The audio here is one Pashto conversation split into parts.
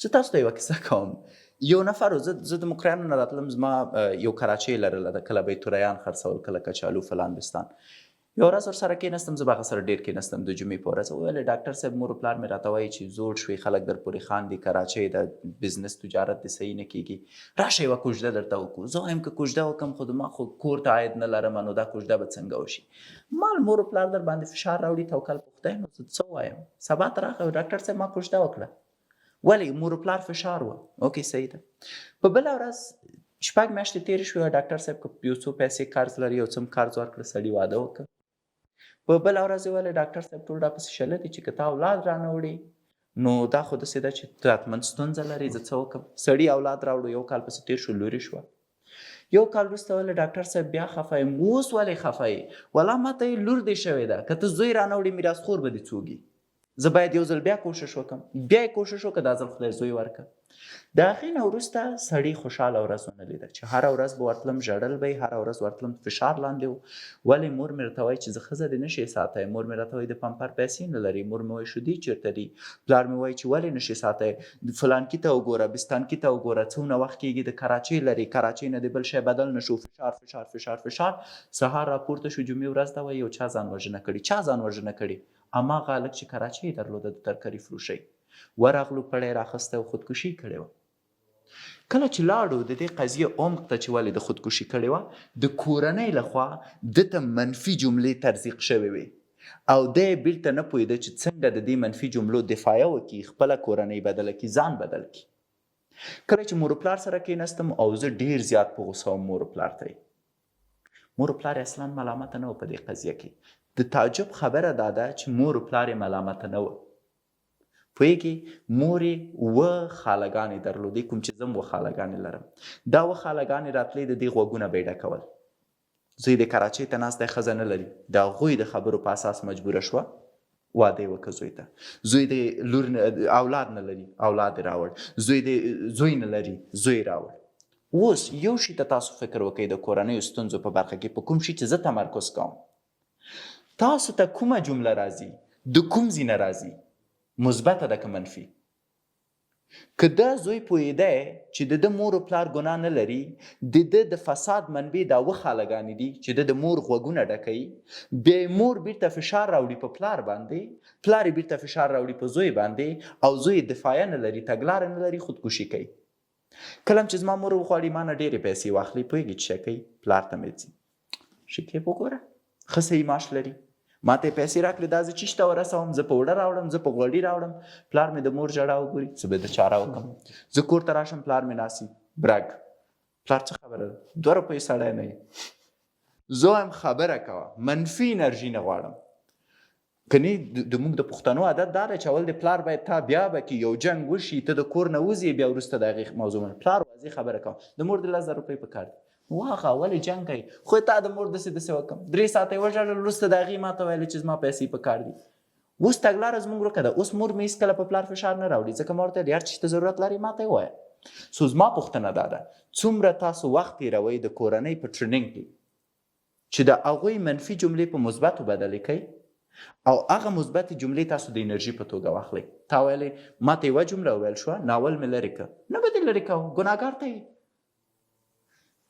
زه تاسو ته یوه کیسه کوم. یو نفر و زه د مقریانو نه راتلم، زما یو کراچۍ لرله ده، کله به یې توریان خرڅول، کله کچالو فلان بستان. یو ورځ ورسره کېناستم، زه به هغه سره ډېر کېناستم د جمعې په ورځ. وویل ډاکټر صاحب مور و پلار مې راته وایي چې زوړ شوي، خلک در پورې خاندي، کراچۍ ده، بزنس تجارت دې صحیح نه کېږي، راشه یوه کوژده درته وکړو. زه وایم که کوژده وکړم خو ما خو کور ته عاید نه لرم، نو دا کوژده به څنګه وشي؟ مال مور و پلار در باندې فشار راوړي، توکل په خدای. نو زه څه ووایم؟ سبا ته راغی ډاکټر صاحب ما کوژده وکړه. ولې؟ مور و پلار فشار و. اوکې صحیح ده. په بله ورځ 6 میاشتې تېرې شوې، ډاکټر صاحب که یو څو پیسې قرض لري، یو څه م قرض ورکړه، سړي واده وکړه. په بله ورځ یې ویل ډاکټر صاحب ټول راپسې شله دي چې که تا اولاد رانه وړي نو دا خو داسې ده چې ته حتمن ستونزه لري، زه څه وکړم؟ سړي اولاد راوړو، یو کال پسې تېر شو، لورې شوه. یو کال وروسته ویل ډاکټر صاحب بیا خفه یم. اوس ولې خفه یې؟ والله ما ته یې لور دې شوې ده، که ته زوی رانه وړي میراثخور به دې څوک وي؟ زه باید یو ځل بیا کوشش وکړم. بیا یې کوشش وکړه، دا ځل خدای زوی ورکړه. د هغې نه وروسته سړي خوشحاله ورځ ونه لیده چې هره ورځ به ورتلم، ژړل به یې، هره ورځ ورتلم، فشار لاندې و. ولې؟ مور مې راته وایي چې زه ښځه دې نه شې ساتی، مور مې راته وایي د پمپر پیسې نه لري، مور مې وایي شیدې چېرته دي، پلار مې وایي چې ولې نه شې ساتی، فلانکي ته وګوره، بستانکي ته وګوره، څومره وخت کېږي د کراچۍ لري، کراچۍ نه دې بل شی بدل نه شو، فشار فشار فشار فشار. سهار راپورته شو، جمعې ورځ ته وایي یو چا ځان وژنه کړې. چا ځان وژنه کړې؟ هماغه هلک چې کراچۍ یې درلوده، د ترکاري فروشۍ. ورغلو، پړی یې راخیستی او خودکشي کړې وه. کله چې لاړو د دې قضیې عمق ته چې ولې د خودکشي کړې وه، د کورنۍ لخوا ده ته منفي جملې ترزیق شوې وې او دی یې بیرته نه پوهېده چې څنګه د دې منفي جملو دفاعیه وکړي، خپله کورنۍ بدله کړي، ځان بدل کړي. کله چې مور و پلار سره کېناستم او زه ډېر زیات په غوسه وم مور و پلار ته یې. مور و پلار یې اصلا ملامته نه و په دې قضیه کې. د تعجب خبره دا ده چې مور و پلار یې ملامته نه وه. پوهېږي؟ مور یې 7 خالګانې درلودې، کوم چې زه هم 7 خالګانې لرم. دا 7 خالګانې راتلې، د دې غوږونه به یې ډکول. زوی د کراچۍ ته ناست دی، ښځه نه لري، د هغوی د خبرو په اساس مجبوره شوه واده یې وکړه زوی ته. زوی د لور اولاد نه لري، اولاد یې راوړ. زوی نه لري، زوی راوړ. اوس یو شي ته تاسو فکر وکړئ د کورنیو ستونزو په برخه کې، په کوم شي چې زه تمرکز کوم، تاسو ته کومه جمله راځي؟ د کوم ځای نه راځي؟ مثبته ده که منفي؟ که دا زوی پوهېدی چې د ده مور و پلار ګناه نه لري، د ده د فساد منبع دا 7 خالګانې دي چې د مور غوږونه ډکوي، بیا یې مور بیرته فشار راوړي په پلار باندې، پلار یې بیرته فشار راوړي په زوی باندې، او زوی دفاعیه نه لري، تګلاره نه لري، خودکشي کوي. کله چې زما مور وغواړي ما نه ډېرې پیسې واخلي، پوهېږي چې څه کوي؟ پلار ته مې ځي، شکیب وګوره ښه صحیح معاش لري، ما ته پیسې راکړې، دا زه چیش ته ورسوم، زه په وړه راوړم، زه په غوړي راوړم. پلار مې د مور ژړا وګوري، زه به د چاره وکړم. زه کور ته راشم، پلار مې ناسي برګ، پلار څه خبره ده؟ 2 روپۍ سړی نه یې. زه وایم خبره کوه، منفي انرژي نه غواړم. کني د موږ د پښتنو عادت دا دی چې اول د پلار باید تا بیا به کې یو جنګ وشي، ته د کور نه وځې، بیا وروسته د هغې موضوع منه. پلار واضح خبره کوه، د مور د 10,000 روپۍ په کار دي، واخه ولې جنګ کوي؟ خو تا د مور داسې وکړم، 3 ساعته یې وژړل، وروسته د هغې ما ته ویلې چې زما پیسې په کار دي. اوس تګلاره زموږ ورکه ده. اوس مور مې هېڅکله په پلار فشار نه راوړي، ځکه ما ورته ویل هر څه چې ته ضرورت لرې ما ته یې ووایه. سو زما پوښتنه دا ده، څومره تاسو وخت تېروئ د کورنۍ په ټریننګ کې چې د هغوی منفي جملې په مثبتو بدلې کوئ، او هغه مثبتې جملې تاسو د انرژي په توګه واخلئ. تا ویلې ما ته یوه جمله وویل شوه، ناول مې لرې کړه، نه به دې لرې کوو، ګناهګار ته یې.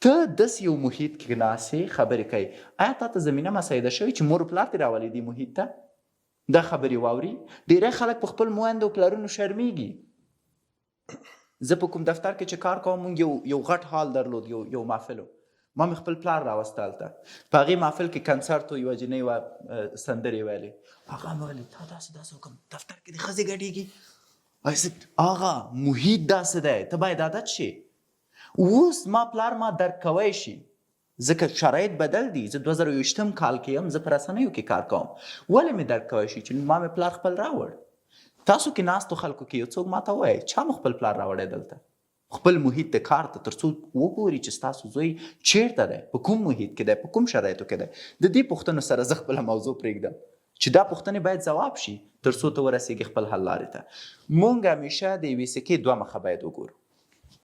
ته داسې یو محیط کې ناستې خبرې کوي. آیا تا ته زمینه مساعده شوې چې مور و پلار دې راولي دې محیط ته دا خبرې واوري؟ ډېری خلک په خپل مویندو پلرونو شرمېږي. زه په کوم دفتر کې چې کار کوم، موږ یو غټ هال درلود، یو محفل و. ما مې خپل پلار راوسته هلته، په هغې محفل کې کنسرت و، یوه جینۍ وه سندرې ویلې. هغه مې ویلې تا داسې وکړم، دفتر کې دې ښځې ګډېږي. هغه محیط داسې دی، ته باید عادت شي. اوس ما پلار ما درک کوی شي، ځکه شرایط بدل دي. زه 2020 کال کې یم، زه په رسنیو کې کار کوم. ولې مې درک کوی شي؟ چې ما مې پلار خپل راوړ. تاسو کې ناستو خلکو کې یو څوک ما ته وایي چا مو خپل پلار راوړی دلته، خپل محیط د کار ته، تر څو وګوري چې ستاسو زوی چیرته دی، په کوم محیط کې دی، په کوم شرایطو کې دی. د دې پوښتنو سره زه خپله موضوع پرېږدم چې دا پوښتنې باید ځواب شي تر څو ته ورسېږي خپل حل لارې ته. موږ همیشه د یوې سکې 2 مخه باید وګورو.